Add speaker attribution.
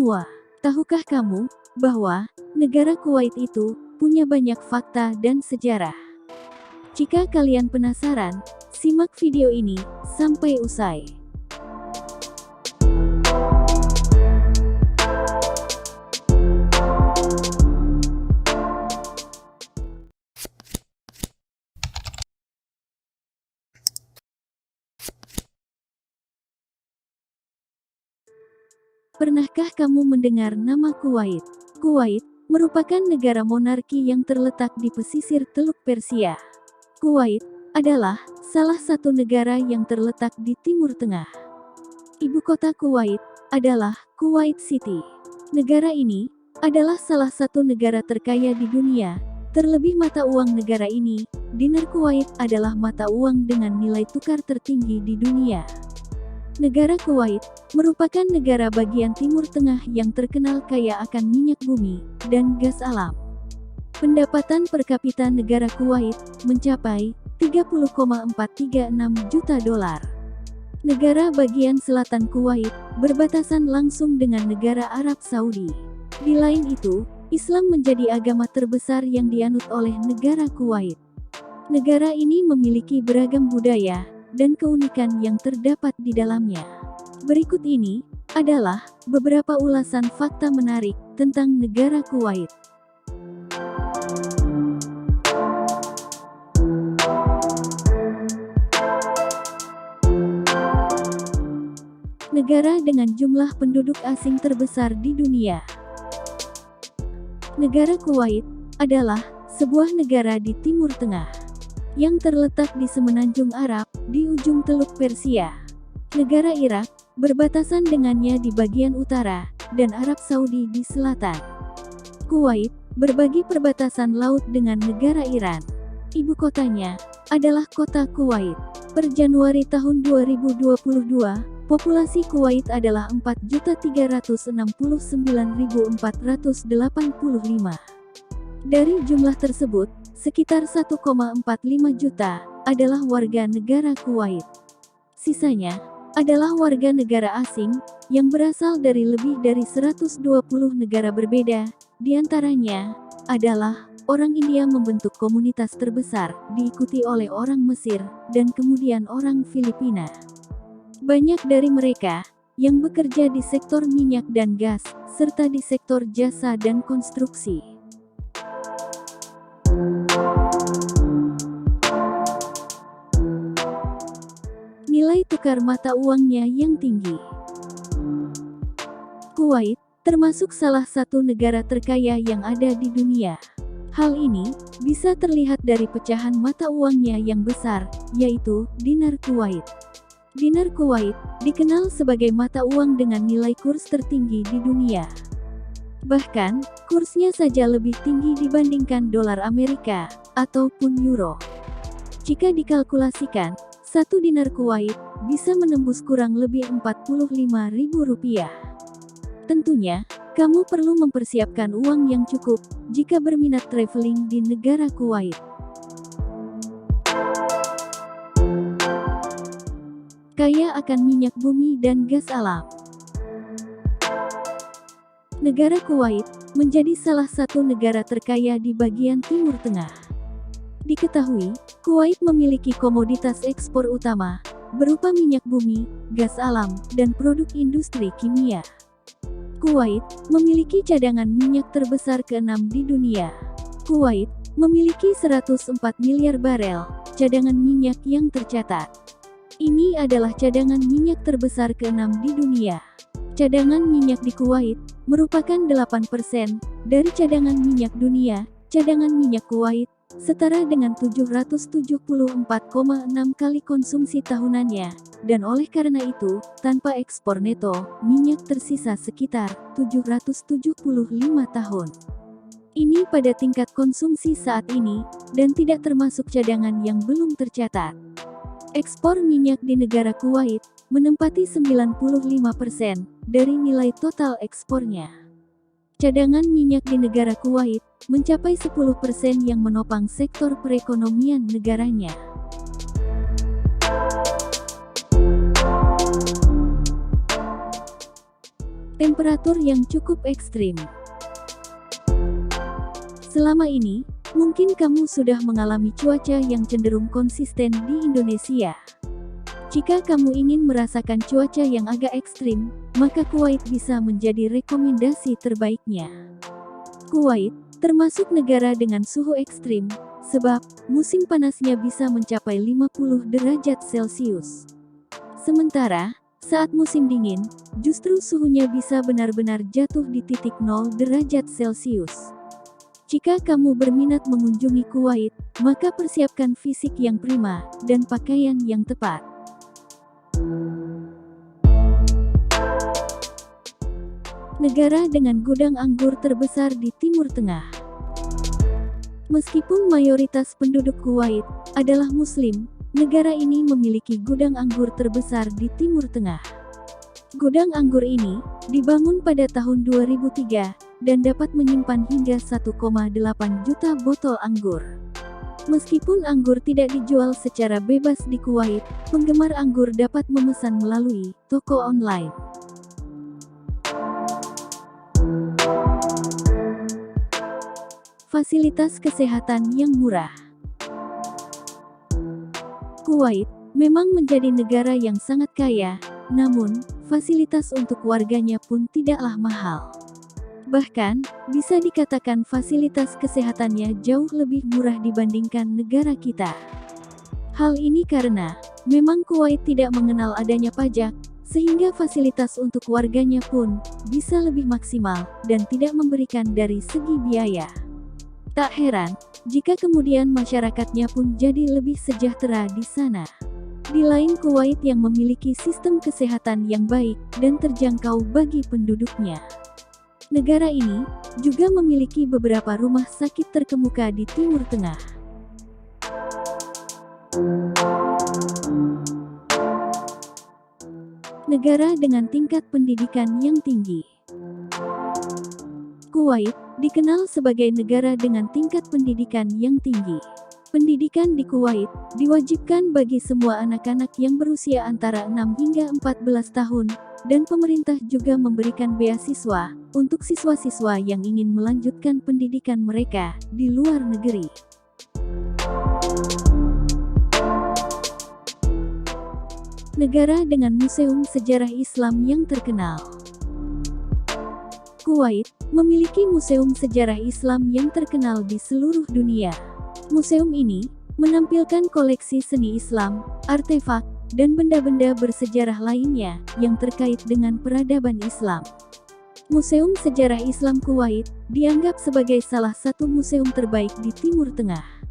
Speaker 1: semua, tahukah kamu bahwa negara Kuwait itu punya banyak fakta dan sejarah? Jika kalian penasaran, simak video ini sampai usai. Pernahkah kamu mendengar nama Kuwait? Kuwait merupakan negara monarki yang terletak di pesisir Teluk Persia. Kuwait adalah salah satu negara yang terletak di Timur Tengah. Ibu kota Kuwait adalah Kuwait City. Negara ini adalah salah satu negara terkaya di dunia. Terlebih mata uang negara ini, dinar Kuwait adalah mata uang dengan nilai tukar tertinggi di dunia. Negara Kuwait merupakan negara bagian Timur Tengah yang terkenal kaya akan minyak bumi dan gas alam. Pendapatan per kapita negara Kuwait mencapai 30,436 juta dolar. Negara bagian selatan Kuwait berbatasan langsung dengan negara Arab Saudi. Di lain itu, Islam menjadi agama terbesar yang dianut oleh negara Kuwait. Negara ini memiliki beragam budaya dan keunikan yang terdapat di dalamnya. Berikut ini adalah beberapa ulasan fakta menarik tentang negara Kuwait. Negara dengan jumlah penduduk asing terbesar di dunia. Negara Kuwait adalah sebuah negara di Timur Tengah yang terletak di semenanjung Arab, di ujung Teluk Persia. Negara Irak berbatasan dengannya di bagian utara, dan Arab Saudi di selatan. Kuwait berbagi perbatasan laut dengan negara Iran. Ibu kotanya adalah kota Kuwait. Per Januari tahun 2022, populasi Kuwait adalah 4.369.485. Dari jumlah tersebut, sekitar 1,45 juta adalah warga negara Kuwait. Sisanya adalah warga negara asing yang berasal dari lebih dari 120 negara berbeda. Di antaranya adalah orang India membentuk komunitas terbesar, diikuti oleh orang Mesir dan kemudian orang Filipina. Banyak dari mereka yang bekerja di sektor minyak dan gas serta di sektor jasa dan konstruksi. Nilai tukar mata uangnya yang tinggi. Kuwait termasuk salah satu negara terkaya yang ada di dunia. Hal ini bisa terlihat dari pecahan mata uangnya yang besar, yaitu dinar Kuwait. Dinar Kuwait dikenal sebagai mata uang dengan nilai kurs tertinggi di dunia. Bahkan, kursnya saja lebih tinggi dibandingkan dolar Amerika ataupun euro. Jika dikalkulasikan, 1 dinar Kuwait bisa menembus kurang lebih Rp45.000. Tentunya, kamu perlu mempersiapkan uang yang cukup jika berminat traveling di negara Kuwait. Kaya akan minyak bumi dan gas alam. Negara Kuwait menjadi salah satu negara terkaya di bagian Timur Tengah. Diketahui, Kuwait memiliki komoditas ekspor utama, berupa minyak bumi, gas alam, dan produk industri kimia. Kuwait memiliki cadangan minyak terbesar ke-6 di dunia. Kuwait memiliki 104 miliar barel cadangan minyak yang tercatat. Ini adalah cadangan minyak terbesar ke-6 di dunia. Cadangan minyak di Kuwait merupakan 8% dari cadangan minyak dunia. Cadangan minyak Kuwait setara dengan 774,6 kali konsumsi tahunannya, dan oleh karena itu, tanpa ekspor neto, minyak tersisa sekitar 775 tahun. Ini pada tingkat konsumsi saat ini, dan tidak termasuk cadangan yang belum tercatat. Ekspor minyak di negara Kuwait menempati 95% dari nilai total ekspornya. Cadangan minyak di negara Kuwait mencapai 10% yang menopang sektor perekonomian negaranya. temperatur yang cukup ekstrim. Selama ini, mungkin kamu sudah mengalami cuaca yang cenderung konsisten di Indonesia. Jika kamu ingin merasakan cuaca yang agak ekstrim, maka Kuwait bisa menjadi rekomendasi terbaiknya. Kuwait termasuk negara dengan suhu ekstrim, sebab musim panasnya bisa mencapai 50 derajat Celcius. Sementara, saat musim dingin, justru suhunya bisa benar-benar jatuh di titik 0 derajat Celcius. Jika kamu berminat mengunjungi Kuwait, maka persiapkan fisik yang prima dan pakaian yang tepat. Negara dengan gudang anggur terbesar di Timur Tengah. Meskipun mayoritas penduduk Kuwait adalah Muslim, negara ini memiliki gudang anggur terbesar di Timur Tengah. Gudang anggur ini dibangun pada tahun 2003 dan dapat menyimpan hingga 1,8 juta botol anggur. Meskipun anggur tidak dijual secara bebas di Kuwait, penggemar anggur dapat memesan melalui toko online. Fasilitas kesehatan yang murah. Kuwait memang menjadi negara yang sangat kaya, namun fasilitas untuk warganya pun tidaklah mahal. Bahkan, bisa dikatakan fasilitas kesehatannya jauh lebih murah dibandingkan negara kita. Hal ini karena, memang Kuwait tidak mengenal adanya pajak, sehingga fasilitas untuk warganya pun bisa lebih maksimal dan tidak memberikan dari segi biaya. Tak heran, jika kemudian masyarakatnya pun jadi lebih sejahtera di sana. Di lain Kuwait yang memiliki sistem kesehatan yang baik dan terjangkau bagi penduduknya. Negara ini juga memiliki beberapa rumah sakit terkemuka di Timur Tengah. Negara dengan tingkat pendidikan yang tinggi. Kuwait dikenal sebagai negara dengan tingkat pendidikan yang tinggi. Pendidikan di Kuwait diwajibkan bagi semua anak-anak yang berusia antara 6 hingga 14 tahun, dan pemerintah juga memberikan beasiswa untuk siswa-siswa yang ingin melanjutkan pendidikan mereka di luar negeri. Negara dengan museum sejarah Islam yang terkenal. Kuwait memiliki museum sejarah Islam yang terkenal di seluruh dunia. Museum ini menampilkan koleksi seni Islam, artefak, dan benda-benda bersejarah lainnya yang terkait dengan peradaban Islam. Museum Sejarah Islam Kuwait dianggap sebagai salah satu museum terbaik di Timur Tengah.